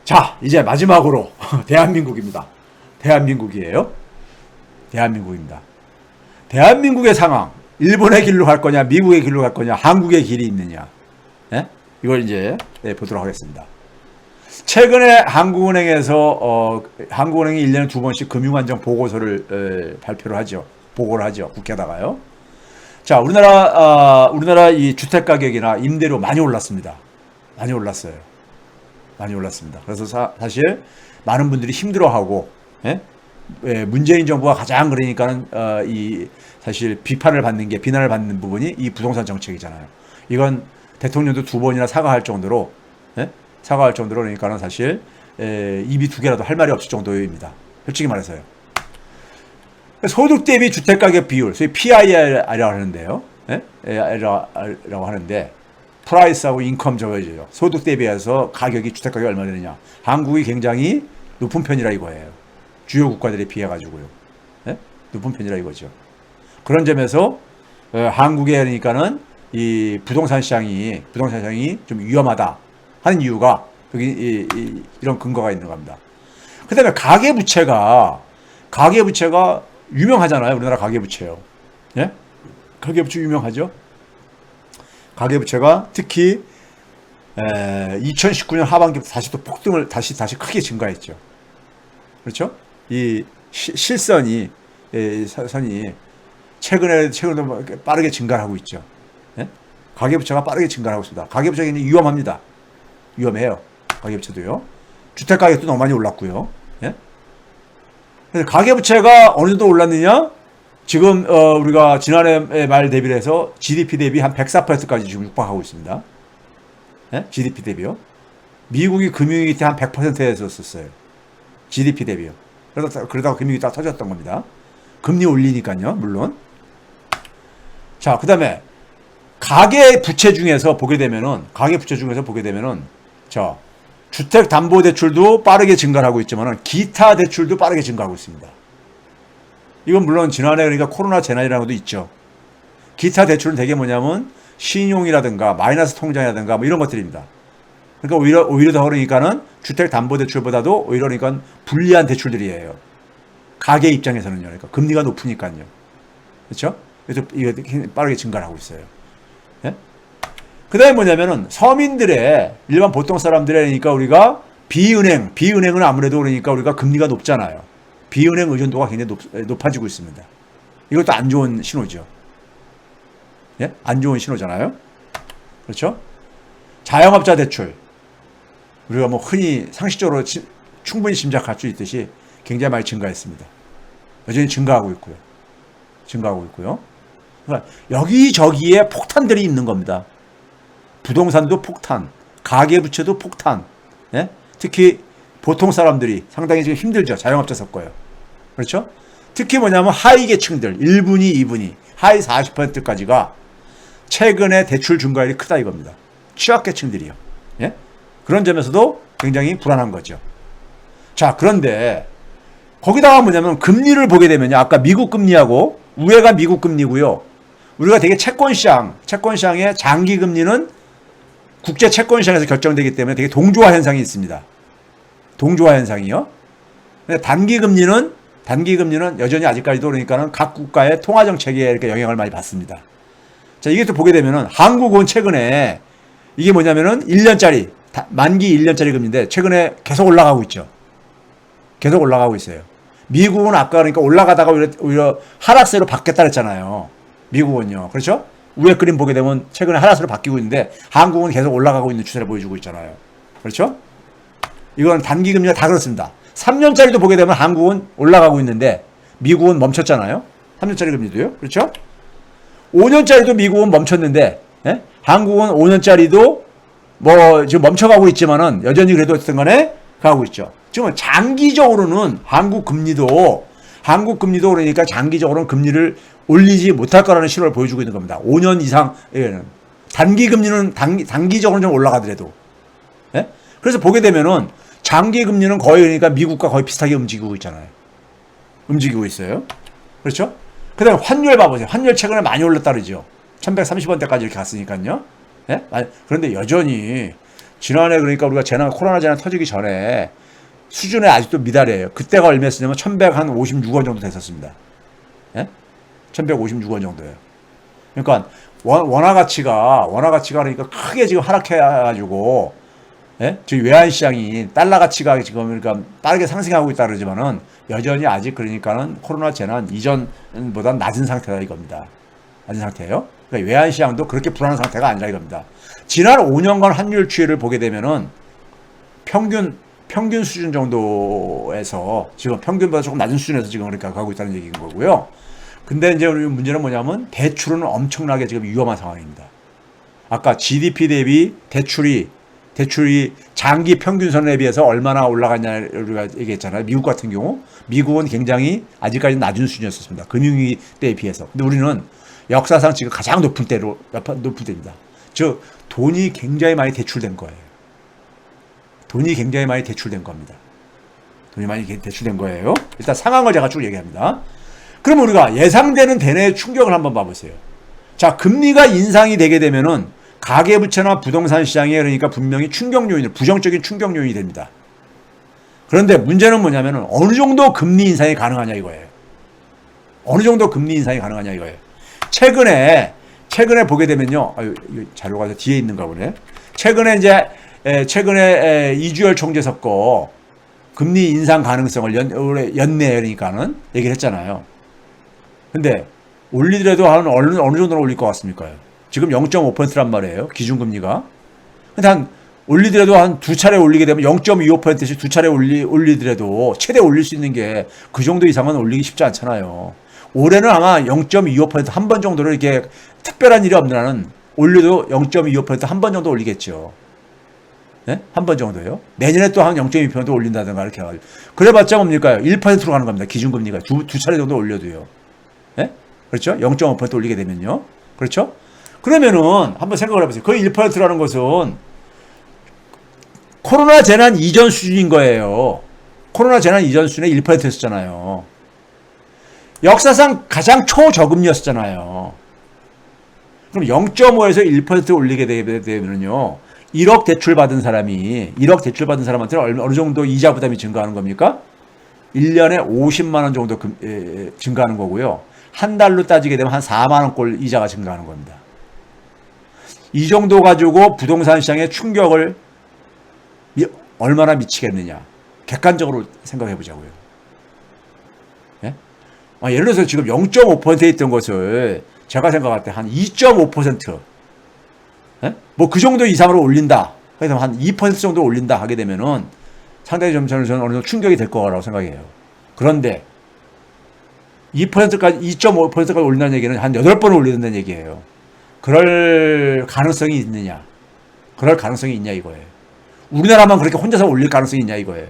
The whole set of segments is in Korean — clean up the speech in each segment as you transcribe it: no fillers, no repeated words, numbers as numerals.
자, 이제 마지막으로 대한민국입니다. 대한민국이에요. 대한민국입니다. 대한민국의 상황, 일본의 길로 갈 거냐, 미국의 길로 갈 거냐, 한국의 길이 있느냐, 예? 이걸 이제 보도록 하겠습니다. 최근에 한국은행에서 한국은행이 1년에 2번씩 금융안정 보고서를 발표를 하죠. 보고를 하죠. 국회에다가요. 자, 우리나라 이 주택 가격이나 임대료 많이 올랐습니다. 많이 올랐어요. 많이 올랐습니다. 그래서 사실 많은 분들이 힘들어하고, 예? 문재인 정부가 가장 그러니까는 이 사실 비난을 받는 부분이 이 부동산 정책이잖아요. 이건 대통령도 2번이나 사과할 정도로, 예? 사과할 정도로 그러니까는 사실 입이 2개라도 할 말이 없을 정도입니다. 솔직히 말해서요. 소득 대비 주택 가격 비율, 소위 PIR이라고 하는데요. 예? 라고 하는데 프라이스하고 인컴 저거죠. 소득 대비해서 가격이 주택 가격이 얼마 되느냐. 한국이 굉장히 높은 편이라 이거예요. 주요 국가들에 비해 가지고요. 예? 높은 편이라 이거죠. 그런 점에서 한국에 그러니까는 이 부동산 시장이 좀 위험하다 하는 이유가 여기 이런 근거가 있는 겁니다. 그다음에 가계 부채가 유명하잖아요. 우리나라 가계 부채요. 예? 가계 부채 유명하죠. 가계 부채가 특히 2019년 하반기부터 다시 또 폭등을 다시 크게 증가했죠. 그렇죠? 이 실선이 선이 최근에 빠르게 증가하고 있죠. 예? 가계 부채가 빠르게 증가하고 있습니다. 가계 부채가 위험합니다. 위험해요. 가계 부채도요. 주택 가격도 너무 많이 올랐고요. 예? 그래서 가계 부채가 어느 정도 올랐느냐? 지금 우리가 지난해 말 대비를 해서 GDP 대비 한 104%까지 지금 육박하고 있습니다. 예? GDP 대비요. 미국이 금융위기 때 한 100%였었어요. GDP 대비요. 그러다가 금융위기 딱 터졌던 겁니다. 금리 올리니까요, 물론. 자, 그 다음에 가계 부채 중에서 보게 되면은 자, 주택담보대출도 빠르게 증가하고 있지만 기타 대출도 빠르게 증가하고 있습니다. 이건 물론 지난해 그러니까 코로나 재난이라는 것도 있죠. 기타 대출은 대개 뭐냐면 신용이라든가 마이너스 통장이라든가 뭐 이런 것들입니다. 그러니까 오히려 더 그러니까는 주택담보대출보다도 오히려 그러니까 불리한 대출들이에요. 가계 입장에서는요. 그러니까 금리가 높으니까요. 그렇죠? 그래서 이게 빠르게 증가를 하고 있어요. 예? 그 다음에 뭐냐면은 서민들의 일반 보통 사람들의 그러니까 우리가 비은행은 아무래도 그러니까 우리가 금리가 높잖아요. 비은행 의존도가 굉장히 높아지고 있습니다. 이것도 안 좋은 신호죠. 예? 안 좋은 신호잖아요. 그렇죠? 자영업자 대출. 우리가 뭐 흔히 상식적으로 충분히 짐작할 수 있듯이 굉장히 많이 증가했습니다. 여전히 증가하고 있고요. 그러니까 여기저기에 폭탄들이 있는 겁니다. 부동산도 폭탄, 가계부채도 폭탄. 예? 특히 보통 사람들이 상당히 지금 힘들죠. 자영업자 섞어요. 그렇죠? 특히 뭐냐면 하위 계층들, 1분위, 2분위, 하위 40%까지가 최근에 대출 증가율이 크다 이겁니다. 취약계층들이요. 예? 그런 점에서도 굉장히 불안한 거죠. 자, 그런데 거기다가 뭐냐면 금리를 보게 되면요. 아까 미국 금리하고 우회가 미국 금리고요. 우리가 되게 채권시장의 장기 금리는 국제 채권시장에서 결정되기 때문에 되게 동조화 현상이 있습니다. 동조화 현상이요. 단기 금리는 여전히 아직까지도 그러니까는 각 국가의 통화 정책에 이렇게 영향을 많이 받습니다. 자, 이게 또 보게 되면은 한국은 최근에 이게 뭐냐면은 1년짜리 만기 1년짜리 금리인데 최근에 계속 올라가고 있죠. 계속 올라가고 있어요. 미국은 아까 그러니까 올라가다가 오히려 하락세로 바뀌었다 그랬잖아요. 미국은요. 그렇죠? 위에 그림 보게 되면 최근에 하락세로 바뀌고 있는데 한국은 계속 올라가고 있는 추세를 보여주고 있잖아요. 그렇죠? 이건 단기 금리가 다 그렇습니다. 3년짜리도 보게 되면 한국은 올라가고 있는데 미국은 멈췄잖아요. 3년짜리 금리도요. 그렇죠? 5년짜리도 미국은 멈췄는데 예? 한국은 5년짜리도 뭐 지금 멈춰가고 있지만은 여전히 그래도 어쨌든 간에 가고 있죠. 지금 장기적으로는 한국 금리도 그러니까 장기적으로는 금리를 올리지 못할 거라는 신호를 보여주고 있는 겁니다. 5년 이상 단기 금리는 단기적으로는 좀 올라가더라도 예? 그래서 보게 되면은 장기 금리는 거의 그러니까 미국과 거의 비슷하게 움직이고 있잖아요. 움직이고 있어요. 그렇죠? 그 다음에 환율 봐보세요. 환율 최근에 많이 올랐다 그러죠. 1130원대까지 이렇게 갔으니까요. 예? 그런데 여전히 지난해 그러니까 우리가 코로나 재난 터지기 전에 수준에 아직도 미달해요. 그때가 얼마였냐면 1156원 정도 됐었습니다. 예? 1156원 정도예요. 그러니까 원화 가치가 그러니까 크게 지금 하락해가지고, 예? 지금 외환 시장이 달러 가치가 지금 그러니까 빠르게 상승하고 있다 그러지만은 여전히 아직 그러니까는 코로나 재난 이전보다 낮은 상태다 이겁니다. 낮은 상태예요. 그러니까 외환 시장도 그렇게 불안한 상태가 아니라 이겁니다. 지난 5년간 환율 추이를 보게 되면은 평균 수준 정도에서 지금 평균보다 조금 낮은 수준에서 지금 그러니까 가고 있다는 얘기인 거고요. 근데 이제 우리 문제는 뭐냐면 대출은 엄청나게 지금 위험한 상황입니다. 아까 GDP 대비 대출이 장기 평균선에 비해서 얼마나 올라갔냐 우리가 얘기했잖아요. 미국 같은 경우 미국은 굉장히 아직까지 낮은 수준이었습니다. 금융위기 때에 비해서. 근데 우리는 역사상 지금 가장 높은 때입니다. 즉 돈이 굉장히 많이 대출된 거예요. 돈이 굉장히 많이 대출된 겁니다. 돈이 많이 대출된 거예요. 일단 상황을 제가 쭉 얘기합니다. 그럼 우리가 예상되는 대내의 충격을 한번 봐보세요. 자, 금리가 인상이 되게 되면은 가계부채나 부동산 시장에 그러니까 분명히 부정적인 충격 요인이 됩니다. 그런데 문제는 뭐냐면은 어느 정도 금리 인상이 가능하냐 이거예요. 어느 정도 금리 인상이 가능하냐 이거예요. 최근에 보게 되면요. 자료가 뒤에 있는가 보네. 최근에 이주열 총재 섰고 금리 인상 가능성을 연내 그러니까는 얘기를 했잖아요. 근데 올리더라도 어느 정도로 올릴 것 같습니까? 지금 0.5%란 말이에요. 기준금리가. 근데 올리더라도 한 두 차례 올리게 되면 0.25%씩 두 차례 올리더라도 최대 올릴 수 있는 게 그 정도 이상은 올리기 쉽지 않잖아요. 올해는 아마 0.25% 한 번 정도로 이렇게 특별한 일이 없는 한은 올려도 0.25% 한 번 정도 올리겠죠. 네? 한 번 정도요. 내년에 또 한 0.2% 올린다든가 이렇게 해가지고. 그래봤자 뭡니까? 1%로 가는 겁니다. 기준금리가. 두 차례 정도 올려도요. 네? 그렇죠? 0.5% 올리게 되면요. 그렇죠? 그러면은 한번 생각을 해보세요. 거의 1%라는 것은 코로나 재난 이전 수준인 거예요. 코로나 재난 이전 수준에 1%였잖아요. 역사상 가장 초저금리였잖아요. 그럼 0.5에서 1% 올리게 되면요. 1억 대출 받은 사람한테는 어느 정도 이자 부담이 증가하는 겁니까? 1년에 50만 원 정도 증가하는 거고요. 한 달로 따지게 되면 한 4만 원꼴 이자가 증가하는 겁니다. 이 정도 가지고 부동산 시장의 충격을 얼마나 미치겠느냐. 객관적으로 생각해 보자고요. 예? 예를 들어서 지금 0.5%에 있던 것을 제가 생각할 때 한 2.5%, 예? 뭐 그 정도 이상으로 올린다. 그래서 한 2% 정도 올린다 하게 되면은 상당히 저는 어느 정도 충격이 될 거라고 생각해요. 그런데 2.5%까지 올린다는 얘기는 한 8번을 올린다는 얘기예요. 그럴 가능성이 있느냐? 그럴 가능성이 있냐 이거예요. 우리나라만 그렇게 혼자서 올릴 가능성이 있냐 이거예요.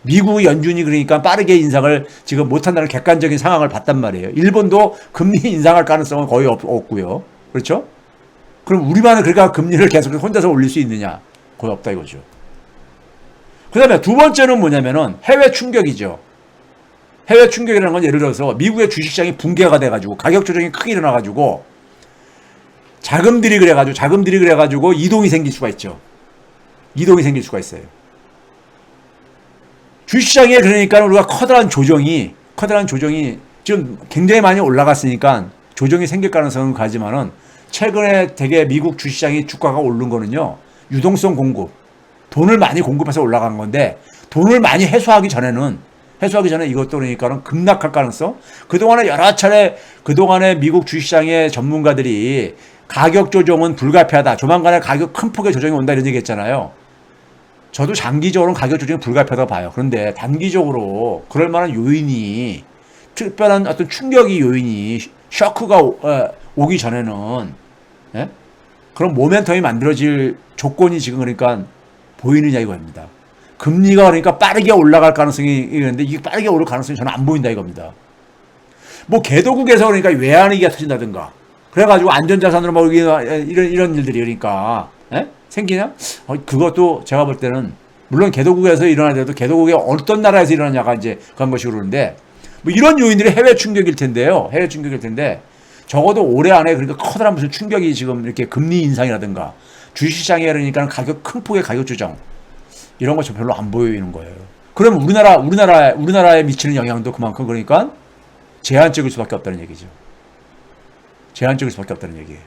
미국 연준이 그러니까 빠르게 인상을 지금 못한다는 객관적인 상황을 봤단 말이에요. 일본도 금리 인상할 가능성은 거의 없고요. 그렇죠? 그럼 우리만은 그러니까 금리를 계속 혼자서 올릴 수 있느냐? 거의 없다 이거죠. 그 다음에 두 번째는 뭐냐면은 해외 충격이죠. 해외 충격이라는 건 예를 들어서 미국의 주식시장이 붕괴가 돼가지고 가격 조정이 크게 일어나가지고 자금들이 그래가지고 이동이 생길 수가 있죠. 이동이 생길 수가 있어요. 주식시장에 그러니까 우리가 커다란 조정이 지금 굉장히 많이 올라갔으니까 조정이 생길 가능성은 가지만은 최근에 되게 미국 주식시장이 주가가 오른 거는요. 유동성 공급. 돈을 많이 공급해서 올라간 건데 돈을 많이 회수하기 전에 이것도 그러니까는 급락할 가능성. 그동안에 미국 주식시장의 전문가들이 가격 조정은 불가피하다. 조만간에 가격 큰 폭의 조정이 온다 이런 얘기 했잖아요. 저도 장기적으로는 가격 조정이 불가피하다고 봐요. 그런데 단기적으로 그럴 만한 요인이 특별한 어떤 충격이 요인이 쇼크가 오기 전에는 예? 그런 모멘텀이 만들어질 조건이 지금 그러니까 보이느냐 이겁니다. 금리가 그러니까 빠르게 올라갈 가능성이 있는데 이게 빠르게 오를 가능성이 저는 안 보인다 이겁니다. 뭐 개도국에서 그러니까 외환위기가 터진다든가 그래가지고 안전자산으로 뭐 이런 일들이 그러니까 예? 생기냐? 그것도 제가 볼 때는 물론 개도국에서 일어나더라도 개도국의 어떤 나라에서 일어나냐가 이제 그런 것이 그러는데 뭐 이런 요인들이 해외 충격일 텐데요. 해외 충격일 텐데 적어도 올해 안에 그러니까 커다란 무슨 충격이 지금 이렇게 금리 인상이라든가 주식시장에 그러니까 큰 폭의 가격 조정 이런 거 좀 별로 안 보이는 거예요. 그럼 우리나라에 미치는 영향도 그만큼 그러니까 제한적일 수밖에 없다는 얘기죠. 제한적일 수밖에 없다는 얘기예요.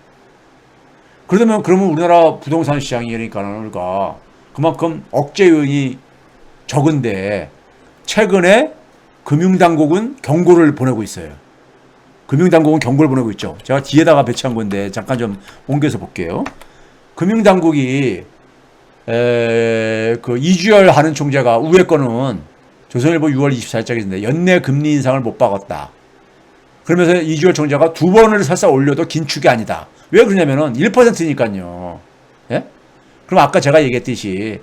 그러면 우리나라 부동산 시장이 그러니까 그만큼 억제 요인이 적은데 최근에 금융당국은 경고를 보내고 있어요. 금융당국은 경고를 보내고 있죠. 제가 뒤에다가 배치한 건데 잠깐 좀 옮겨서 볼게요. 금융당국이 그 이주열 하는 총재가 우회 거는 조선일보 6월 24일자인데 연내 금리 인상을 못 박았다. 그러면서 이주열 총재가 2번을 설사 올려도 긴축이 아니다. 왜 그러냐면은 1%니까요. 예? 그럼 아까 제가 얘기했듯이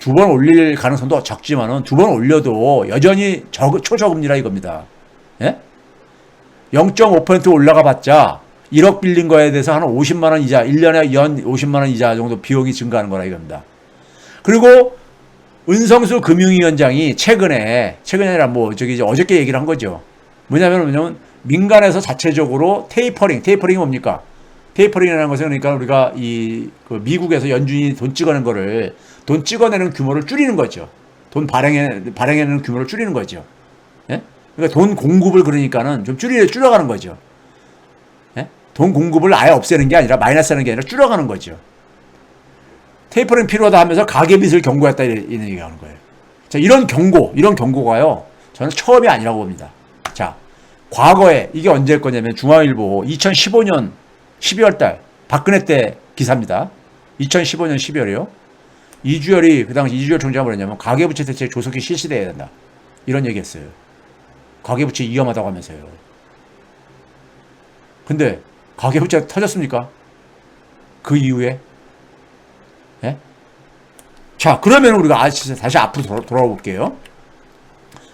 2번 올릴 가능성도 적지만은 2번 올려도 여전히 초저금리라 이겁니다. 예? 0.5% 올라가 봤자 1억 빌린 거에 대해서 한 50만 원 이자, 1년에 연 50만 원 이자 정도 비용이 증가하는 거라 이겁니다. 그리고 은성수 금융위원장이 최근에 아니라 어저께 얘기를 한 거죠. 뭐냐면 민간에서 자체적으로 테이퍼링이 뭡니까? 테이퍼링이라는 것은 그러니까 우리가 그 미국에서 연준이 돈 찍어내는 규모를 줄이는 거죠. 돈 발행하는 규모를 줄이는 거죠. 예? 그러니까 돈 공급을 그러니까는 좀 줄여가는 거죠. 예? 돈 공급을 아예 없애는 게 아니라 마이너스 하는 게 아니라 줄여가는 거죠. 테이퍼링 필요하다 하면서 가계빚을 경고했다 이런 얘기하는 거예요. 자, 이런 경고가요. 저는 처음이 아니라고 봅니다. 자, 과거에 이게 언제일 거냐면 중앙일보 2015년 12월 달 박근혜 때 기사입니다. 2015년 12월이요. 그 당시 이주열 총재가 뭐랬냐면 가계부채 대책 조속히 실시돼야 된다. 이런 얘기했어요. 가계부채 위험하다고 하면서요. 근데 가계부채가 터졌습니까? 그 이후에? 예? 자, 그러면 우리가 다시 앞으로 돌아와 볼게요.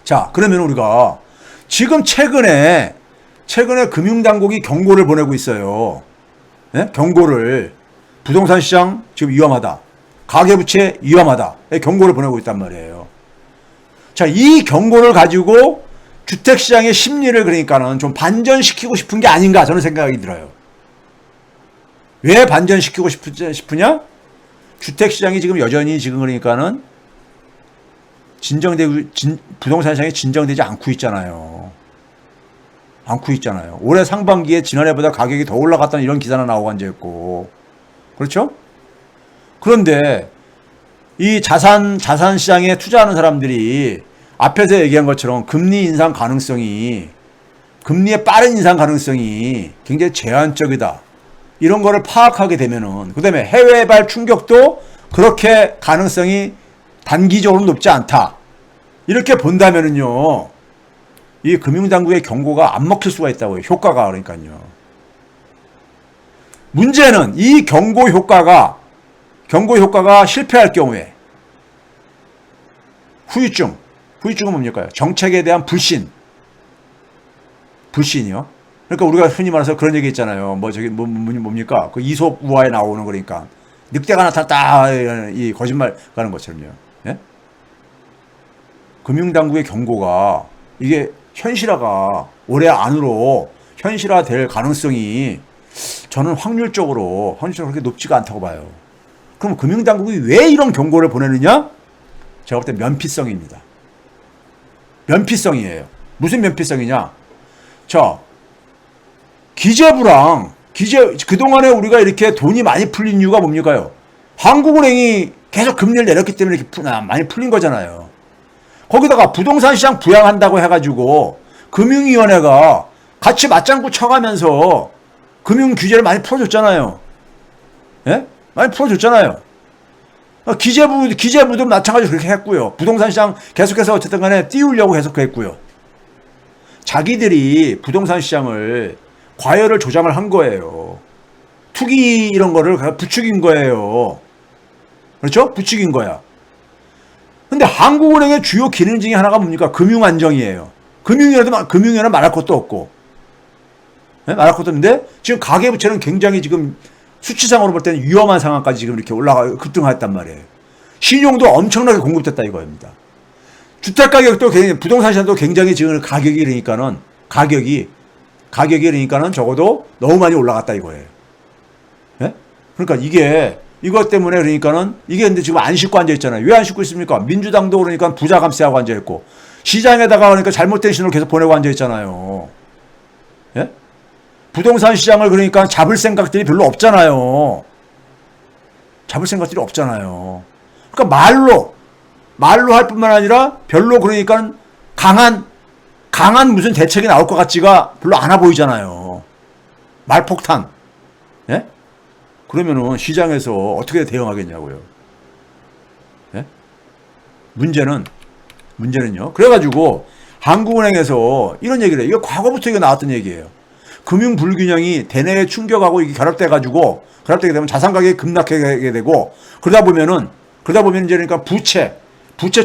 자, 그러면 우리가 지금 최근에 금융당국이 경고를 보내고 있어요. 예? 경고를 부동산 시장 지금 위험하다. 가계부채 위험하다. 경고를 보내고 있단 말이에요. 자, 이 경고를 가지고 주택시장의 심리를 그러니까는 좀 반전시키고 싶은 게 아닌가 저는 생각이 들어요. 왜 반전시키고 싶으냐? 주택시장이 지금 여전히 그러니까는 부동산 시장이 진정되지 않고 있잖아요. 올해 상반기에 지난해보다 가격이 더 올라갔다는 이런 기사나 나오고 앉아있고. 그렇죠? 그런데 이 자산 시장에 투자하는 사람들이 앞에서 얘기한 것처럼 금리의 빠른 인상 가능성이 굉장히 제한적이다. 이런 거를 파악하게 되면은, 그 다음에 해외발 충격도 그렇게 가능성이 단기적으로 높지 않다. 이렇게 본다면은요, 이 금융당국의 경고가 안 먹힐 수가 있다고요. 효과가 그러니까요. 문제는 이 경고 효과가 실패할 경우에 후유증은 뭡니까? 정책에 대한 불신이요. 그러니까 우리가 흔히 말해서 그런 얘기 있잖아요. 뭡니까? 그 이솝 우화에 나오는 거니까 늑대가 나타났다 이 거짓말 가는 것처럼요. 예? 금융당국의 경고가 이게 현실화가 올해 안으로 현실화될 가능성이 저는 확률적으로 그렇게 높지가 않다고 봐요. 그럼 금융당국이 왜 이런 경고를 보내느냐? 제가 볼 때 면피성입니다. 면피성이에요. 무슨 면피성이냐? 자, 그동안에 우리가 이렇게 돈이 많이 풀린 이유가 뭡니까요? 한국은행이 계속 금리를 내렸기 때문에 이렇게 많이 풀린 거잖아요. 거기다가 부동산 시장 부양한다고 해가지고 금융위원회가 같이 맞장구 쳐가면서 금융 규제를 많이 풀어줬잖아요. 예? 많이 풀어줬잖아요. 기재부도 마찬가지로 그렇게 했고요. 부동산 시장 계속해서 어쨌든 간에 띄우려고 계속 했고요. 자기들이 부동산 시장을 과열을 조장을 한 거예요. 투기 이런 거를 부추긴 거예요. 그렇죠? 부추긴 거야. 근데 한국은행의 주요 기능 중에 하나가 뭡니까? 금융 안정이에요. 금융위원회는 말할 것도 없고. 네? 말할 것도 없는데 지금 가계부채는 굉장히 지금 수치상으로 볼 때는 위험한 상황까지 지금 이렇게 급등했단 말이에요. 신용도 엄청나게 공급됐다 이거입니다. 주택가격도 부동산 시장도 굉장히 지금 가격이 그러니까는 적어도 너무 많이 올라갔다 이거예요. 네? 그러니까 이게 이것 때문에 그러니까는 이게 근데 지금 안 싣고 앉아 있잖아요. 왜 안 싣고 있습니까? 민주당도 그러니까 부자 감세하고 앉아 있고 시장에다가 그러니까 잘못된 신호를 계속 보내고 앉아 있잖아요. 예? 부동산 시장을 그러니까 잡을 생각들이 별로 없잖아요. 잡을 생각들이 없잖아요. 그러니까 말로 할 뿐만 아니라 별로 그러니까 강한 무슨 대책이 나올 것 같지가 별로 않아 보이잖아요. 말폭탄. 예? 그러면은 시장에서 어떻게 대응하겠냐고요. 예? 문제는요. 그래가지고 한국은행에서 이런 얘기를 해요. 이거 과거부터 이거 나왔던 얘기예요. 금융 불균형이 대내에 충격하고 이게 결합되게 되면 자산 가격이 급락하게 되고 그러다 보면 이제 그러니까 부채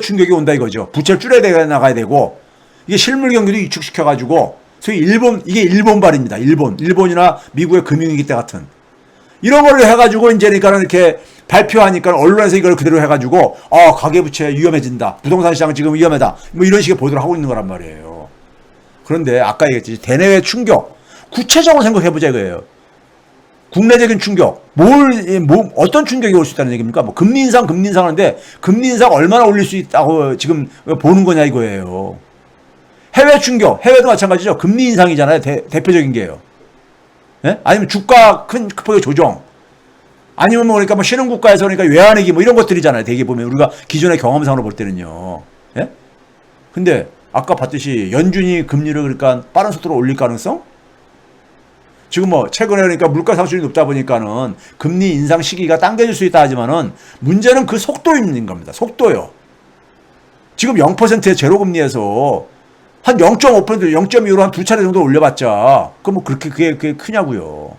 충격이 온다 이거죠. 부채를 줄여 나가야 되고 이게 실물 경기도 위축시켜가지고 소위 이게 일본발입니다. 일본이나 미국의 금융위기 때 같은 이런 거를 해가지고 이제 그러니까 이렇게 발표하니까 언론에서 이걸 그대로 해가지고 가계부채 위험해진다. 부동산 시장 지금 위험하다. 뭐 이런 식의 보도를 하고 있는 거란 말이에요. 그런데 아까 얘기했듯이 대내외 충격 구체적으로 생각해보자 이거예요. 국내적인 충격, 어떤 충격이 올 수 있다는 얘기입니까? 뭐 금리 인상 하는데 금리 인상 얼마나 올릴 수 있다고 지금 보는 거냐 이거예요. 해외 충격, 해외도 마찬가지죠. 금리 인상이잖아요. 대표적인 게요. 예? 아니면 주가 크게 조정. 아니면 그러니까 신흥국가에서 그러니까 외환위기 이런 것들이잖아요. 대개 보면 우리가 기존의 경험상으로 볼 때는요. 예? 근데 아까 봤듯이 연준이 금리를 그러니까 빠른 속도로 올릴 가능성? 지금 최근에 그러니까 물가 상승률이 높다 보니까는 금리 인상 시기가 당겨질 수 있다 하지만은 문제는 그 속도인 겁니다. 속도요. 지금 0%의 제로금리에서 한 0.5%, 0.25로 한 두 차례 정도 올려봤자 그럼 그게 크냐고요.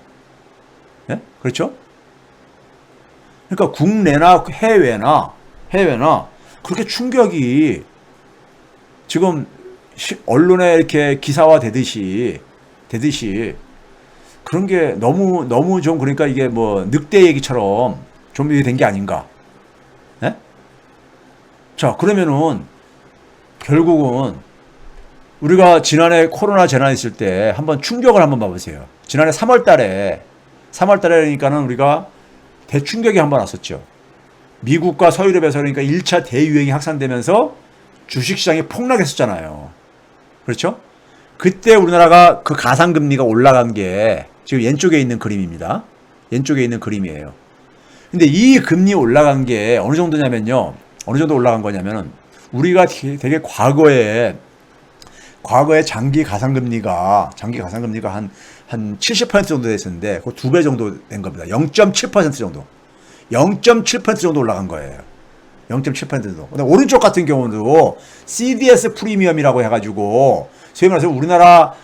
예? 그렇죠? 그러니까 국내나 해외나 그렇게 충격이 지금 언론에 이렇게 기사화 되듯이 그런 게 너무 좀 그러니까 이게 늑대 얘기처럼 좀 된 게 아닌가. 예? 자, 그러면은 결국은 우리가 지난해 코로나 재난 있을 때 한번 충격을 한번 봐보세요. 지난해 3월 달에 그러니까는 우리가 대충격이 한번 왔었죠. 미국과 서유럽에서 그러니까 1차 대유행이 확산되면서 주식시장이 폭락했었잖아요. 그렇죠? 그때 우리나라가 그 가상금리가 올라간 게 지금 왼쪽에 있는 그림입니다. 왼쪽에 있는 그림이에요. 근데 이 금리 올라간 게 어느 정도냐면요. 어느 정도 올라간 거냐면은 우리가 되게 과거에 장기 가상금리가 한 70% 정도 됐었는데 그 2배 정도 된 겁니다. 0.7% 정도. 0.7% 정도 올라간 거예요. 0.7% 정도. 근데 오른쪽 같은 경우도 CDS 프리미엄이라고 해가지고 소위 말해서 우리나라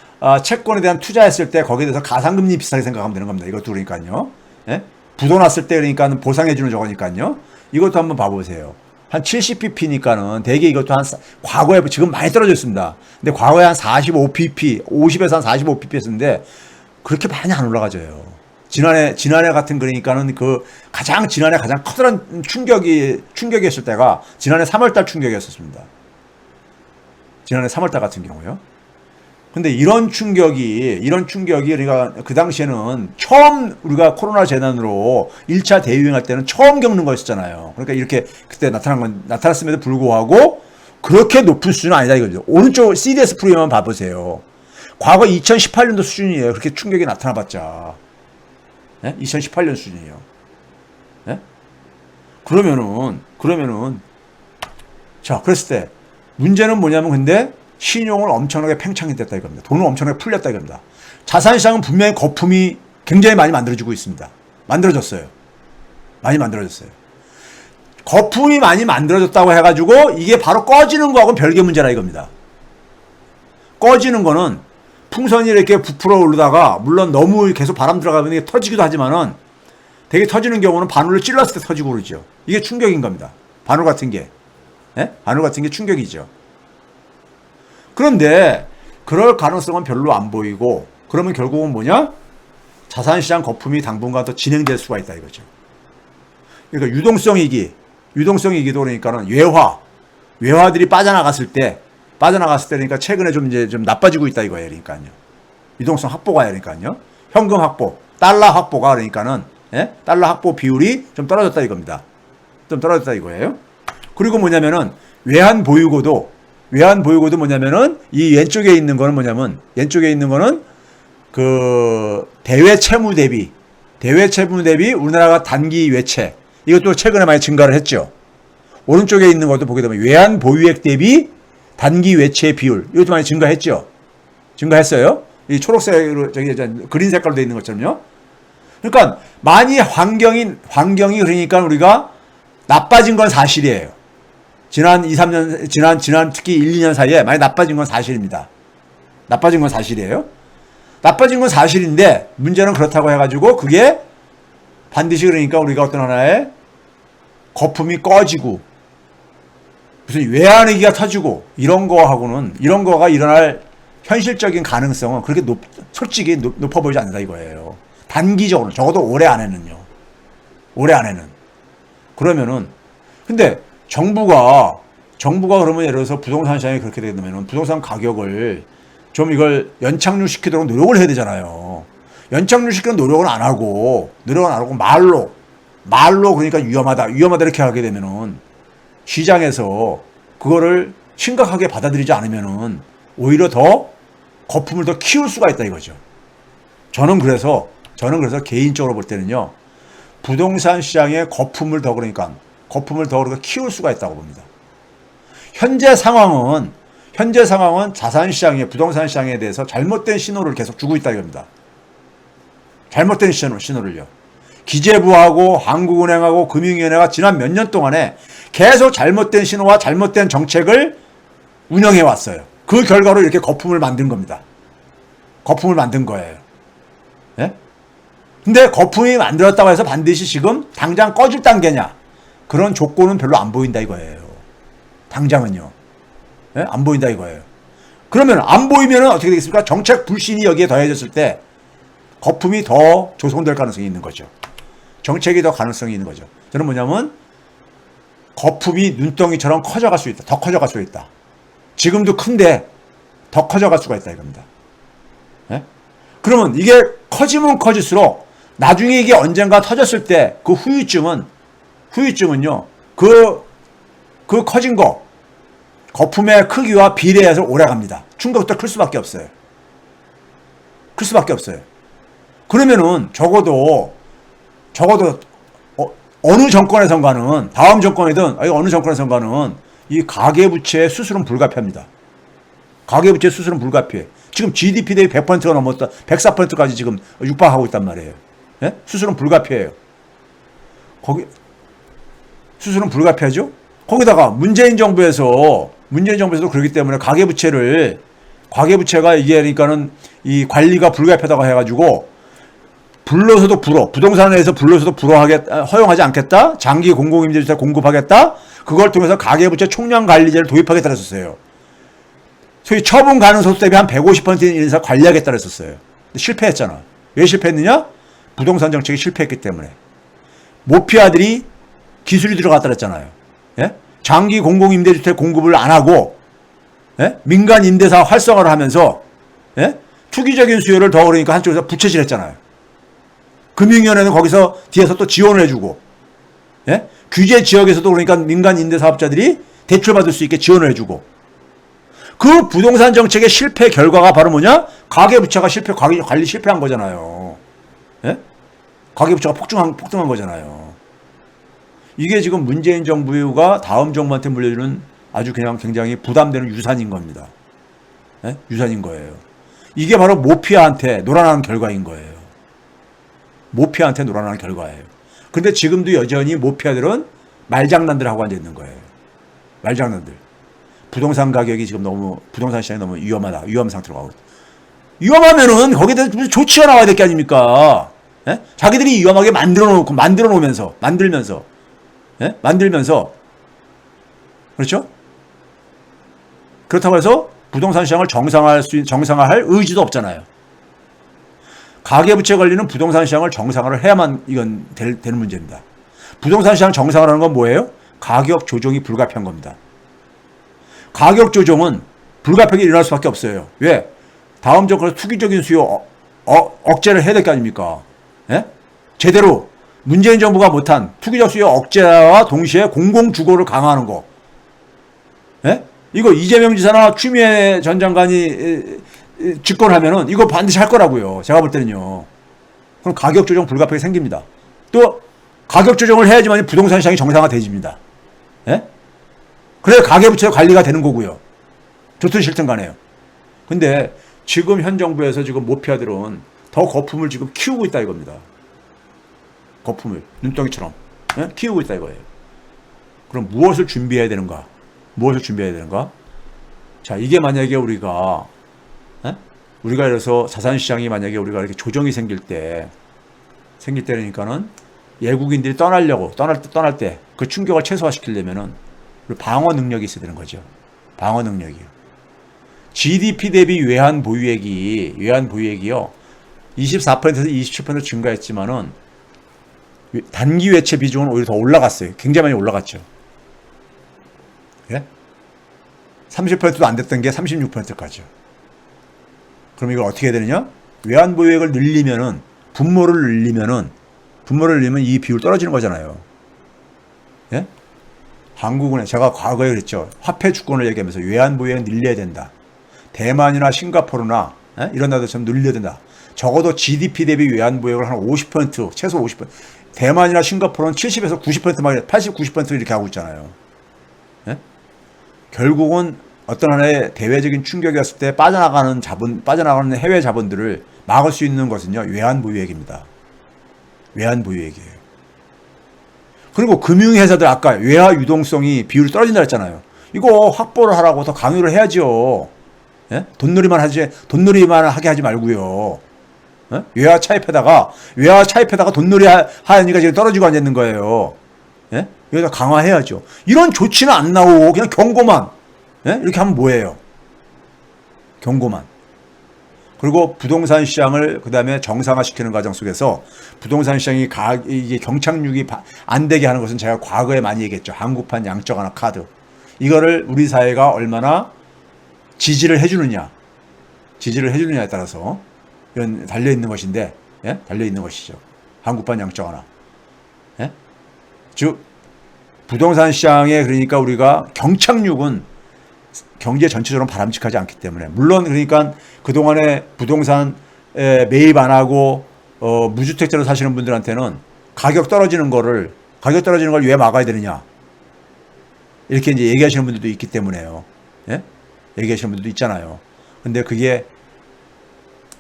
채권에 대한 투자했을 때 거기에 대해서 가상금리 비슷하게 생각하면 되는 겁니다. 이것도 그러니까요. 예? 부도 났을 때 그러니까 보상해주는 저거니까요. 이것도 한번 봐보세요. 한 70pp니까는 대개 이것도 과거에 지금 많이 떨어졌습니다. 근데 과거에 한 45pp, 50에서 한 45pp였는데 그렇게 많이 안 올라가져요. 지난해 같은 그러니까는 지난해 가장 커다란 충격이었을 때가 지난해 3월달 충격이었습니다. 지난해 3월달 같은 경우요. 근데 이런 충격이 우리가 그 당시에는 처음 우리가 코로나 재난으로 1차 대유행할 때는 처음 겪는 거였잖아요. 그러니까 이렇게 그때 나타났음에도 불구하고 그렇게 높은 수준은 아니다 이거죠. 오른쪽 CDS 프리미엄만 봐보세요. 과거 2018년도 수준이에요. 그렇게 충격이 나타나봤자. 네? 2018년 수준이에요. 네? 그러면은 자, 그랬을 때 문제는 뭐냐면 근데 신용을 엄청나게 팽창이 됐다 이겁니다. 돈을 엄청나게 풀렸다 이겁니다. 자산시장은 분명히 거품이 굉장히 많이 만들어지고 있습니다. 만들어졌어요. 많이 만들어졌어요. 거품이 많이 만들어졌다고 해가지고 이게 바로 꺼지는 거하고는 별개 문제라 이겁니다. 꺼지는 거는 풍선이 이렇게 부풀어 오르다가 물론 너무 계속 바람 들어가면 이게 터지기도 하지만은 되게 터지는 경우는 바늘을 찔렀을 때 터지고 그러죠. 이게 충격인 겁니다. 바늘 같은 게. 예? 바늘 같은 게 충격이죠. 그런데 그럴 가능성은 별로 안 보이고 그러면 결국은 뭐냐? 자산시장 거품이 당분간 더 진행될 수가 있다 이거죠. 그러니까 유동성이기도 그러니까는 외화들이 빠져나갔을 때 그러니까 최근에 좀 나빠지고 있다 이거예요. 그러니까요. 유동성 확보가 그러니까요. 현금 확보, 달러 확보가 그러니까는 예? 달러 확보 비율이 좀 떨어졌다 이겁니다. 좀 떨어졌다 이거예요. 그리고 뭐냐면은 외환 보유고도 뭐냐면은 이 왼쪽에 있는 거는 뭐냐면 왼쪽에 있는 거는 그 대외 채무 대비 우리나라가 단기 외채 이것도 최근에 많이 증가를 했죠. 오른쪽에 있는 것도 보게 되면 외환 보유액 대비 단기 외채 비율 이것도 많이 증가했죠. 증가했어요. 이 초록색으로 저기 그린 색깔로 되어 있는 것처럼요. 그러니까 많이 환경이 그러니까 우리가 나빠진 건 사실이에요. 지난 2, 3년 지난 특히 1, 2년 사이에 많이 나빠진 건 사실입니다. 나빠진 건 사실이에요. 나빠진 건 사실인데 문제는 그렇다고 해가지고 그게 반드시 그러니까 우리가 어떤 하나의 거품이 꺼지고 무슨 외환위기가 터지고 이런 거가 일어날 현실적인 가능성은 그렇게 솔직히 높아 보이지 않는다 이거예요. 단기적으로 적어도 올해 안에는요. 그러면은 근데 정부가 그러면 예를 들어서 부동산 시장이 그렇게 되면 부동산 가격을 좀 이걸 연착륙 시키도록 노력을 해야 되잖아요. 연착륙 시키는 노력은 안 하고 말로 그러니까 위험하다 이렇게 하게 되면은 시장에서 그거를 심각하게 받아들이지 않으면은 오히려 더 거품을 더 키울 수가 있다 이거죠. 저는 그래서 개인적으로 볼 때는요. 부동산 시장의 거품을 더 그러니까 키울 수가 있다고 봅니다. 현재 상황은 자산 시장에 부동산 시장에 대해서 잘못된 신호를 계속 주고 있다 이겁니다. 잘못된 신호를요. 기재부하고 한국은행하고 금융위원회가 지난 몇 년 동안에 계속 잘못된 신호와 잘못된 정책을 운영해 왔어요. 그 결과로 이렇게 거품을 만든 겁니다. 거품을 만든 거예요. 예? 근데 거품이 만들었다고 해서 반드시 지금 당장 꺼질 단계냐? 그런 조건은 별로 안 보인다 이거예요. 당장은요. 예? 안 보인다 이거예요. 그러면 안 보이면은 어떻게 되겠습니까? 정책 불신이 여기에 더해졌을 때 거품이 더 조성될 가능성이 있는 거죠. 정책이 더 가능성이 있는 거죠. 저는 뭐냐면 거품이 눈덩이처럼 커져갈 수 있다. 더 커져갈 수 있다. 지금도 큰데 더 커져갈 수가 있다 이겁니다. 예? 그러면 이게 커지면 커질수록 나중에 이게 언젠가 터졌을 때 그 후유증은요. 그 커진 거 거품의 크기와 비례해서 오래 갑니다. 충격도 클 수밖에 없어요. 그러면은 적어도 어느 정권에선가는 다음 정권이든 어느 정권에선가는 이 가계부채의 수술은 불가피합니다. 가계부채 수술은 불가피해. 지금 GDP 대비 100%가 넘었다. 104%까지 지금 육박하고 있단 말이에요. 예? 수술은 불가피해요. 수술은 불가피하죠? 거기다가 문재인 정부에서도 그렇기 때문에 가계부채가 이게 그러니까는 이 관리가 불가피하다고 해가지고 부동산에서 불러서도 허용하지 않겠다. 장기 공공임대주택 공급하겠다. 그걸 통해서 가계부채 총량관리제를 도입하겠다 그랬었어요. 소위 처분 가능성 대비 한 150% 인상 관리하겠다 그랬었어요. 실패했잖아. 왜 실패했느냐? 부동산 정책이 실패했기 때문에. 모피아들이 기술이 들어갔다 그랬잖아요. 예? 장기 공공임대주택 공급을 안 하고 예? 민간 임대사 활성화를 하면서 예? 투기적인 수요를 더 그러니까 한쪽에서 부채질했잖아요. 금융위원회는 거기서 뒤에서 또 지원을 해주고 예? 규제 지역에서도 그러니까 민간 임대사업자들이 대출받을 수 있게 지원을 해주고 그 부동산 정책의 실패 결과가 바로 뭐냐? 가계부채가 관리 실패한 거잖아요. 예? 가계부채가 폭등한 거잖아요. 이게 지금 문재인 정부가 다음 정부한테 물려주는 아주 그냥 굉장히 부담되는 유산인 겁니다. 예? 유산인 거예요. 이게 바로 모피아한테 놀아나는 결과인 거예요. 근데 지금도 여전히 모피아들은 말장난들 하고 앉아 있는 거예요. 말장난들. 부동산 가격이 지금 부동산 시장이 너무 위험 상태로 가고 있다. 위험하면은 거기에 대해서 무슨 조치가 나와야 될 게 아닙니까? 예? 자기들이 위험하게 만들면서 그렇죠? 그렇다고 해서 부동산 시장을 정상화할 의지도 없잖아요. 가계부채 관리는 부동산 시장을 정상화를 해야만 이건 되는 문제입니다. 부동산 시장 정상화라는 건 뭐예요? 가격 조정이 불가피한 겁니다. 가격 조정은 불가피하게 일어날 수밖에 없어요. 왜? 다음 정권에서 투기적인 수요 억제를 해야 될 거 아닙니까? 예? 제대로 문재인 정부가 못한 투기적 수요 억제와 동시에 공공주거를 강화하는 거. 예? 이거 이재명 지사나 추미애 전 장관이 집권하면은 이거 반드시 할 거라고요. 제가 볼 때는요. 그럼 가격 조정 불가피하게 생깁니다. 또 가격 조정을 해야지만 부동산 시장이 정상화되집니다. 예? 그래야 가계부채 관리가 되는 거고요. 좋든 싫든 간에요. 근데 지금 현 정부에서 지금 모피아들은 더 거품을 지금 키우고 있다 이겁니다. 거품을 눈덩이처럼 예? 키우고 있다 이거예요. 그럼 무엇을 준비해야 되는가? 무엇을 준비해야 되는가? 자, 이게 만약에 우리가 이래서 자산시장이 만약에 우리가 이렇게 조정이 생길 때니까는 외국인들이 떠날 때 그 충격을 최소화시키려면은 방어 능력이 있어야 되는 거죠. 방어 능력이요. GDP 대비 외환 보유액이요. 24%에서 27% 증가했지만은 단기 외채 비중은 오히려 더 올라갔어요. 굉장히 많이 올라갔죠. 예? 30%도 안 됐던 게 36%까지요. 그럼 이걸 어떻게 해야 되느냐? 외환 보유액을 늘리면은 분모를 늘리면 이 비율 떨어지는 거잖아요. 예? 한국은행 제가 과거에 그랬죠. 화폐 주권을 얘기하면서 외환 보유액 늘려야 된다. 대만이나 싱가포르나 이런 나라도 좀 늘려야 된다. 적어도 GDP 대비 외환 보유액을 한 50%, 최소 50%. 대만이나 싱가포르는 70에서 90%막 80, 90% 이렇게 하고 있잖아요. 예? 결국은 어떤 하나의 대외적인 충격이 왔을 때 빠져나가는 해외 자본들을 막을 수 있는 것은요, 외환 보유액입니다. 외환 보유액이에요. 그리고 금융회사들 아까 외화 유동성이 비율이 떨어진다 했잖아요. 이거 확보를 하라고 더 강요를 해야죠. 예? 돈놀이만 하게 하지 말고요. 예? 외화 차입에다가 돈놀이 하니까 지금 떨어지고 앉아있는 거예요. 예? 여기다 강화해야죠. 이런 조치는 안 나오고 그냥 경고만 예? 이렇게 하면 뭐예요? 경고만. 그리고 부동산 시장을 그 다음에 정상화시키는 과정 속에서 부동산 시장이 이게 경착륙이 안 되게 하는 것은 제가 과거에 많이 얘기했죠. 한국판 양적 완화 카드. 이거를 우리 사회가 얼마나 지지를 해주느냐에 따라서 이런 달려있는 것인데, 예? 달려있는 것이죠. 한국판 양적 완화. 예? 즉, 부동산 시장에 그러니까 우리가 경착륙은 경제 전체적으로 바람직하지 않기 때문에 물론 그러니까 그동안에 부동산 매입 안 하고 무주택자로 사시는 분들한테는 가격 떨어지는 걸 왜 막아야 되느냐 이렇게 이제 얘기하시는 분들도 있기 때문에요. 예? 얘기하시는 분들도 있잖아요. 근데 그게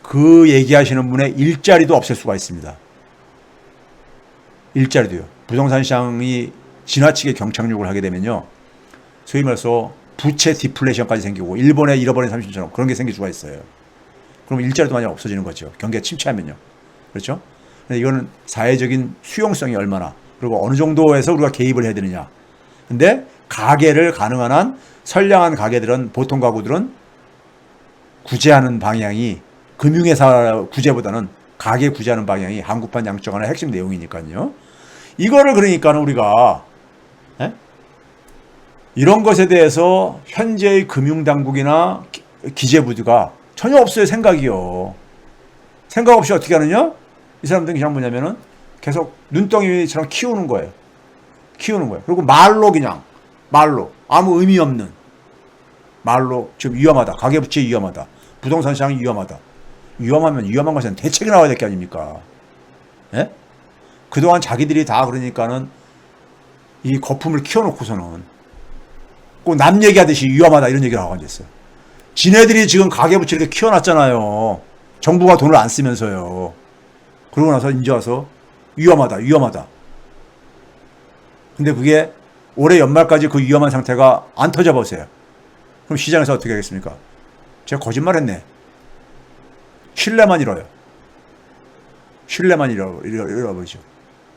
그 얘기하시는 분의 일자리도 없앨 수가 있습니다. 일자리도요. 부동산 시장이 지나치게 경착륙을 하게 되면요. 소위 말해서 부채 디플레이션까지 생기고 일본의 잃어버린 30년처럼 그런 게 생길 수가 있어요. 그럼 일자리도 많이 없어지는 거죠. 경기가 침체하면요. 그렇죠? 근데 이거는 사회적인 수용성이 얼마나 그리고 어느 정도에서 우리가 개입을 해야 되느냐. 근데 가계를 가능한 한 선량한 가계들은 보통 가구들은 구제하는 방향이 금융회사 구제보다는 가계 구제하는 방향이 한국판 양적 완화의 핵심 내용이니까요. 이거를 그러니까는 우리가 이런 것에 대해서 현재의 금융당국이나 기재부가 전혀 없어요. 생각이요. 생각 없이 어떻게 하느냐? 이 사람들은 그냥 뭐냐면은 계속 눈덩이처럼 키우는 거예요. 그리고 말로 아무 의미 없는 말로 지금 위험하다. 가계부채 위험하다. 부동산 시장이 위험하다. 위험한 것은 대책이 나와야 될 게 아닙니까? 예? 그동안 자기들이 다 그러니까는 이 거품을 키워놓고서는 꼭 남 얘기하듯이 위험하다 이런 얘기를 하고 앉았어요. 지네들이 지금 가계부채 이렇게 키워놨잖아요. 정부가 돈을 안 쓰면서요. 그러고 나서 이제 와서 위험하다. 근데 그게 올해 연말까지 그 위험한 상태가 안 터져보세요. 그럼 시장에서 어떻게 하겠습니까? 제가 거짓말했네. 신뢰만 잃어요. 잃어버리죠.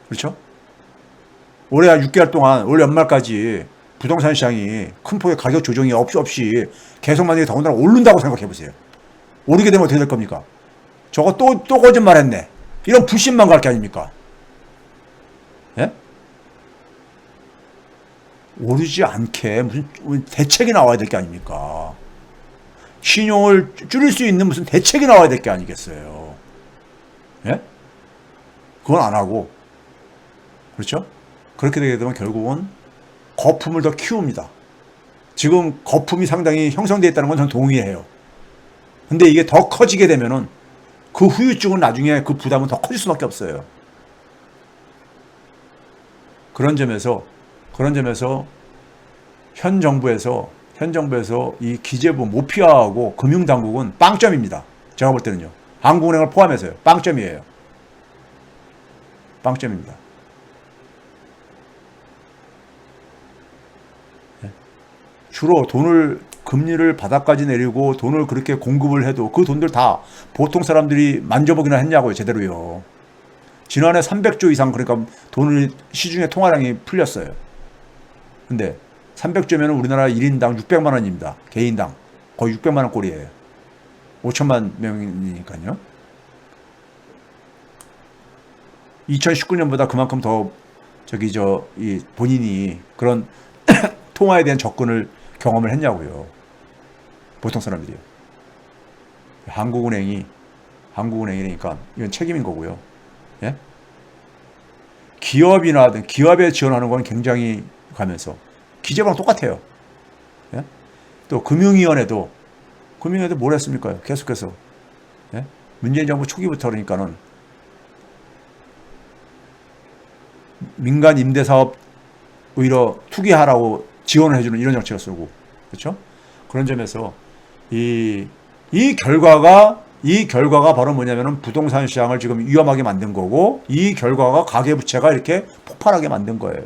그렇죠? 올해 한 6개월 동안 올 연말까지 부동산 시장이 큰 폭의 가격 조정이 없이 계속 만약에 더군다나 오른다고 생각해보세요. 오르게 되면 어떻게 될 겁니까? 저거 또 거짓말했네. 이런 불신만 갈 게 아닙니까? 예? 오르지 않게 무슨 대책이 나와야 될 게 아닙니까? 신용을 줄일 수 있는 무슨 대책이 나와야 될 게 아니겠어요? 예? 그건 안 하고 그렇죠? 그렇게 되게 되면 결국은 거품을 더 키웁니다. 지금 거품이 상당히 형성되어 있다는 건 저는 동의해요. 근데 이게 더 커지게 되면은 그 후유증은 나중에 그 부담은 더 커질 수밖에 없어요. 그런 점에서 현 정부에서 이 기재부 모피아하고 금융당국은 빵점입니다. 제가 볼 때는요. 한국은행을 포함해서요. 빵점이에요. 빵점입니다. 주로 금리를 바닥까지 내리고 돈을 그렇게 공급을 해도 그 돈들 다 보통 사람들이 만져보기나 했냐고요, 제대로요. 지난해 300조 이상 그러니까 돈을 시중에 통화량이 풀렸어요. 근데 300조면 우리나라 1인당 600만 원입니다. 개인당. 거의 600만 원 꼴이에요. 5천만 명이니까요. 2019년보다 그만큼 더 이 본인이 그런 통화에 대한 접근을 경험을 했냐고요. 보통 사람들이요. 한국은행이니까 이건 책임인 거고요. 예? 기업에 지원하는 건 굉장히 가면서 기재부랑 똑같아요. 예? 또 금융위원회도 뭘 했습니까? 계속해서 예? 문재인 정부 초기부터 그러니까는 민간 임대사업 오히려 투기하라고 지원을 해주는 이런 정책을 쓰고 그렇죠? 그런 점에서 이 결과가 바로 뭐냐면은 부동산 시장을 지금 위험하게 만든 거고 이 결과가 가계부채가 이렇게 폭발하게 만든 거예요.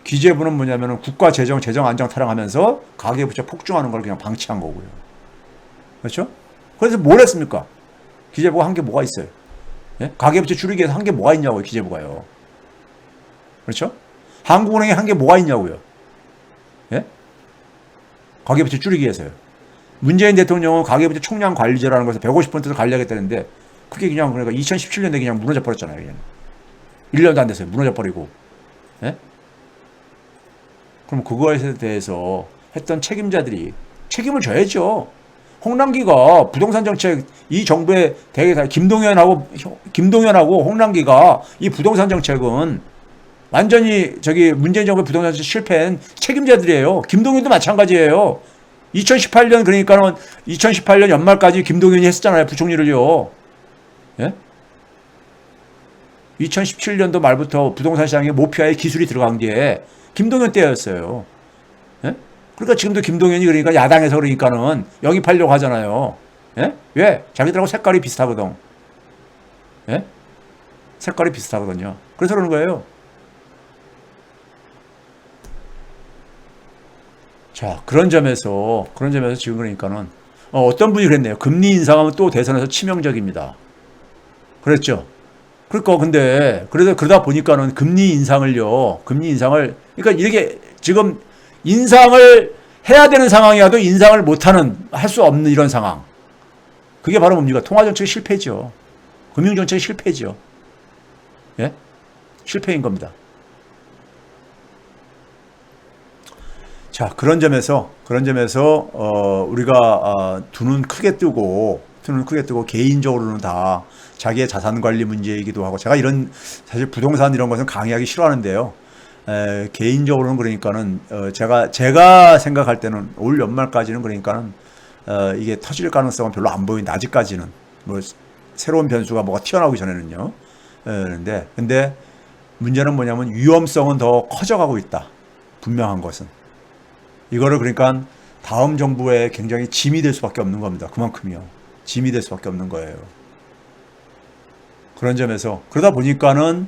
기재부는 뭐냐면은 국가 재정 안정 타령하면서 가계부채 폭증하는 걸 그냥 방치한 거고요. 그렇죠? 그래서 뭘 했습니까? 기재부가 한 게 뭐가 있어요? 예? 가계부채 줄이기 위해서 한 게 뭐가 있냐고요, 기재부가요. 그렇죠? 한국은행이 한 게 뭐가 있냐고요. 예? 가계부채 줄이기 위해서요. 문재인 대통령은 가계부채 총량 관리제라는 것을 150%를 관리하겠다는데 그게 그냥 그러니까 2017년에 그냥 무너져 버렸잖아요. 그냥. 1년도 안 됐어요. 무너져 버리고. 예? 그럼 그거에 대해서 했던 책임자들이 책임을 져야죠. 홍남기가 부동산 정책 이 정부의 대개 김동연하고 홍남기가 이 부동산 정책은 완전히 문재인 정부의 부동산 정책 실패한 책임자들이에요. 김동연도 마찬가지예요. 2018년 그러니까는 2018년 연말까지 김동연이 했었잖아요. 부총리를요. 예? 2017년도 말부터 부동산 시장에 모피아의 기술이 들어간 게 김동연 때였어요. 예? 그러니까 지금도 김동연이 그러니까 야당에서 그러니까는 영입하려고 하잖아요. 예? 왜? 자기들하고 색깔이 비슷하거든. 예? 색깔이 비슷하거든요. 그래서 그러는 거예요. 자, 그런 점에서 지금 그러니까는 어떤 분이 그랬네요. 금리 인상하면 또 대선에서 치명적입니다. 그랬죠. 그러니까 그러다 보니까는 금리 인상을 그러니까 이렇게 지금 인상을 해야 되는 상황이라도 인상을 못하는 할 수 없는 이런 상황. 그게 바로 뭡니까? 통화정책 실패죠. 금융정책 실패죠. 예? 실패인 겁니다. 자, 그런 점에서 우리가 두 눈 크게 뜨고 개인적으로는 다 자기의 자산 관리 문제이기도 하고 제가 사실 부동산 이런 것은 강의하기 싫어하는데요. 개인적으로는 그러니까는 제가 생각할 때는 올 연말까지는 그러니까는 이게 터질 가능성은 별로 안 보인다. 아직까지는 뭐 새로운 변수가 뭐가 튀어나오기 전에는요. 근데 문제는 뭐냐면 위험성은 더 커져가고 있다. 분명한 것은. 이거를 그러니까 다음 정부에 굉장히 짐이 될 수밖에 없는 겁니다. 그만큼이요. 짐이 될 수밖에 없는 거예요. 그런 점에서 그러다 보니까는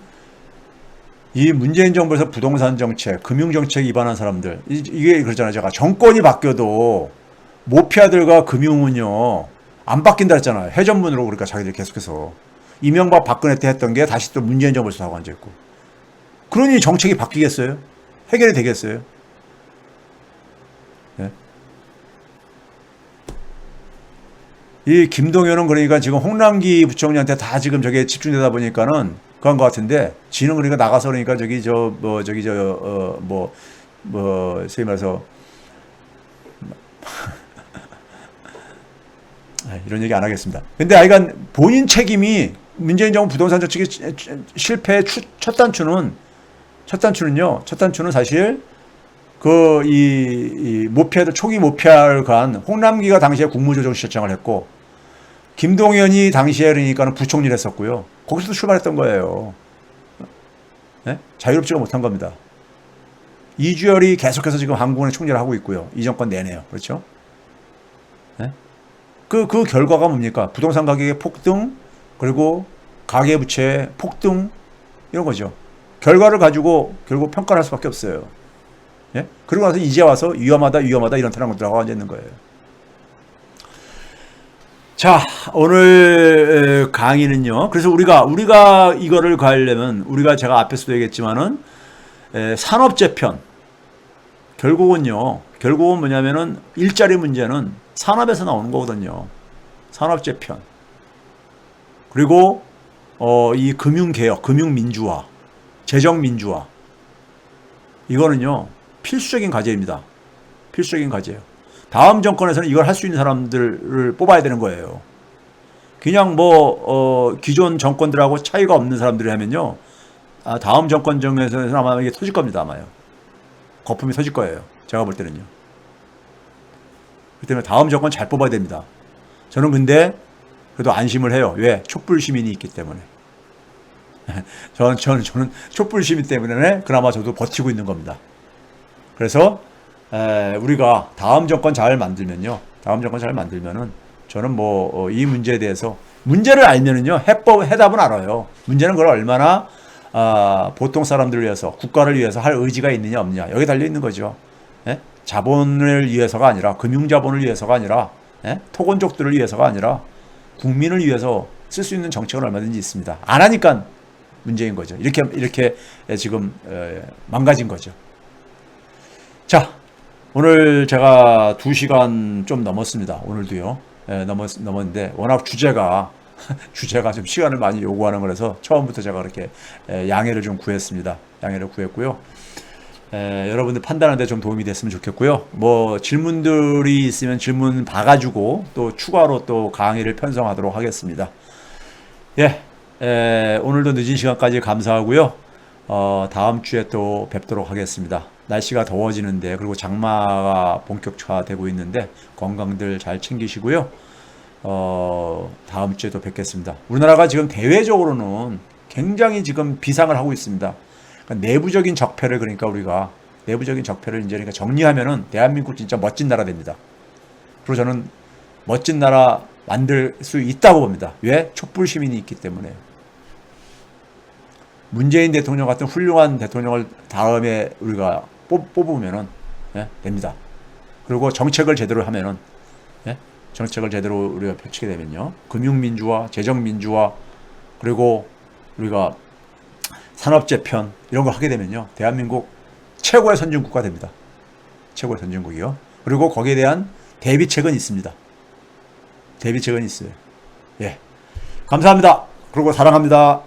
이 문재인 정부에서 부동산 정책, 금융 정책 위반한 사람들 이게 그렇잖아요. 제가 정권이 바뀌어도 모피아들과 금융은요 안 바뀐다 했잖아요. 해전문으로 그러니까 자기들 계속해서 이명박 박근혜 때 했던 게 다시 또 문재인 정부에서 하고 앉아 있고. 그러니 정책이 바뀌겠어요? 해결이 되겠어요? 예? 이 김동연은 그러니까 지금 홍남기 부총리한테 다 지금 저게 집중되다 보니까는 그런 것 같은데 지는 그러니까 나가서 그러니까 소위 말해서 이런 얘기 안 하겠습니다. 근데 하여간 본인 책임이 문재인 정부 부동산 정책의 실패의 첫 단추는요. 첫 단추는 사실 이 모피아들 초기 모피아를 간 홍남기가 당시에 국무조정실장을 했고 김동연이 당시에 그러니까는 부총리를 했었고요. 거기서도 출발했던 거예요. 네? 자유롭지가 못한 겁니다. 이주열이 계속해서 지금 한국은행 총리를 하고 있고요. 이 정권 내내요. 그렇죠? 네? 그 결과가 뭡니까? 부동산 가격의 폭등, 그리고 가계부채의 폭등, 이런 거죠. 결과를 가지고 결국 평가를 할 수밖에 없어요. 예? 그리고 나서 이제 와서 위험하다 이런 타령을 들어가 앉아 있는 거예요. 자, 오늘 강의는요. 그래서 우리가 이거를 가려면 제가 앞에서도 얘기했지만은 산업재편 결국은 뭐냐면은 일자리 문제는 산업에서 나오는 거거든요. 산업재편. 그리고 이 금융개혁, 금융민주화, 재정민주화. 이거는요. 필수적인 과제입니다. 필수적인 과제예요. 다음 정권에서는 이걸 할 수 있는 사람들을 뽑아야 되는 거예요. 그냥 기존 정권들하고 차이가 없는 사람들이 하면요. 다음 정권 중에서는 아마 이게 터질 겁니다. 아마요. 거품이 터질 거예요. 제가 볼 때는요. 그렇기 때문에 다음 정권 잘 뽑아야 됩니다. 저는 근데 그래도 안심을 해요. 왜? 촛불 시민이 있기 때문에. 저는 촛불 시민 때문에 그나마 저도 버티고 있는 겁니다. 그래서 우리가 다음 정권 잘 만들면요. 저는 이 문제에 대해서 문제를 알면은요. 해답은 알아요. 문제는 그걸 얼마나 보통 사람들을 위해서, 국가를 위해서 할 의지가 있느냐 없느냐 여기 달려 있는 거죠. 예? 자본을 위해서가 아니라, 금융자본을 위해서가 아니라, 토건족들을 위해서가 아니라 국민을 위해서 쓸 수 있는 정책은 얼마든지 있습니다. 안 하니까 문제인 거죠. 이렇게 지금 망가진 거죠. 자, 오늘 제가 2시간 좀 넘었습니다. 오늘도요. 넘었는데 워낙 주제가 좀 시간을 많이 요구하는 거라서 처음부터 제가 그렇게 양해를 좀 구했습니다. 양해를 구했고요. 여러분들 판단하는 데 좀 도움이 됐으면 좋겠고요. 질문들이 있으면 질문 봐가지고 또 추가로 또 강의를 편성하도록 하겠습니다. 예, 오늘도 늦은 시간까지 감사하고요. 다음 주에 또 뵙도록 하겠습니다. 날씨가 더워지는데, 그리고 장마가 본격화되고 있는데 건강들 잘 챙기시고요. 다음 주에 또 뵙겠습니다. 우리나라가 지금 대외적으로는 굉장히 지금 비상을 하고 있습니다. 그러니까 내부적인 적폐를 이제 정리하면은 대한민국 진짜 멋진 나라 됩니다. 그리고 저는 멋진 나라 만들 수 있다고 봅니다. 왜? 촛불 시민이 있기 때문에요. 문재인 대통령 같은 훌륭한 대통령을 다음에 우리가 뽑으면은 됩니다. 그리고 정책을 제대로 하면은 정책을 제대로 우리가 펼치게 되면요. 금융민주화, 재정민주화, 그리고 우리가 산업재편 이런 걸 하게 되면요. 대한민국 최고의 선진국가 됩니다. 최고의 선진국이요. 그리고 거기에 대한 대비책은 있습니다. 대비책은 있어요. 예. 감사합니다. 그리고 사랑합니다.